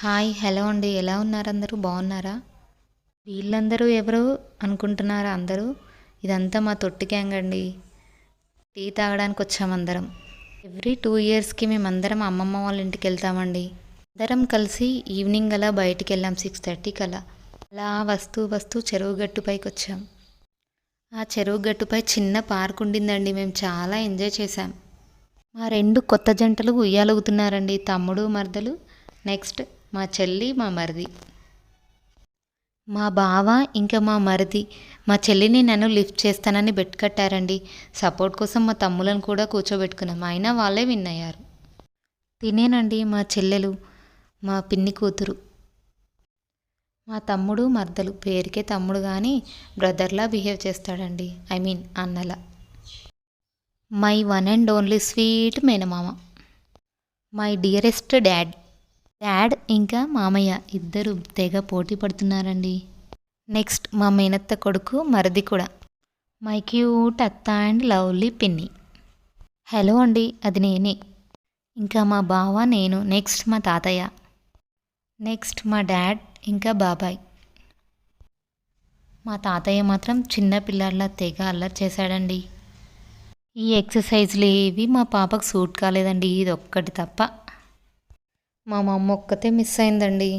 Hi hello అండి, ఎలా ఉన్నారు? అందరూ బాగున్నారా? వీళ్ళందరూ ఎవరు అనుకుంటున్నారా అందరూ? ఇదంతా మా తొట్టి గ్యాంగ్ అండి. టీ తాగడానికి వచ్చామందరం. ఎవ్రీ 2 ఇయర్స్కి మేమందరం అమ్మమ్మ వాళ్ళ ఇంటికి వెళ్తామండి. అందరం కలిసి ఈవినింగ్ అలా బయటికి వెళ్ళాం 6:30కి అలా. అలా వస్తూ వస్తూ చెరువు గట్టుపైకి వచ్చాం. ఆ చెరువు గట్టుపై చిన్న పార్క్ ఉండిందండి. మేము చాలా ఎంజాయ్ చేశాం. మా 2 కొత్త జంటలు ఉయ్యాలవుతున్నారండి, తమ్ముడు మరదలు. నెక్స్ట్ మా చెల్లి మా మరిది, మా బావ ఇంకా మా మరిది. మా చెల్లిని నన్ను లిఫ్ట్ చేస్తానని బెట్ కట్టారండి. సపోర్ట్ కోసం మా తమ్ములను కూడా కూర్చోబెట్టుకున్నాం, అయినా వాళ్ళే విన్ అయ్యారు. తినేనండి మా చెల్లెలు, మా పిన్ని కూతురు. మా తమ్ముడు మరదలు పేరుకే తమ్ముడు కానీ బ్రదర్లా బిహేవ్ చేస్తాడండి, ఐ మీన్ అన్నలా. My one and only sweet మేనమామ, మై డియరెస్ట్ డాడ్ ఇంకా మామయ్య ఇద్దరు తెగ పోటీ పడుతున్నారండి. నెక్స్ట్ మా మేనత్త కొడుకు మరిది కూడా, మై క్యూట్ అత్త అండ్ లవ్లీ పిన్ని. హలో అండి, అది నేనే. ఇంకా మా బావ, నేను. నెక్స్ట్ మా తాతయ్య. నెక్స్ట్ మా డాడ్ ఇంకా బాబాయ్. మా తాతయ్య మాత్రం చిన్న పిల్లాడిలా తెగ అల్లరి చేశాడండి. ఈ ఎక్సర్సైజ్లు ఏవి మా పాపకు సూట్ కాలేదండి, ఇది ఒక్కటి తప్ప. మా మమ్మ ఒక్కతే మిస్ అయిందండి.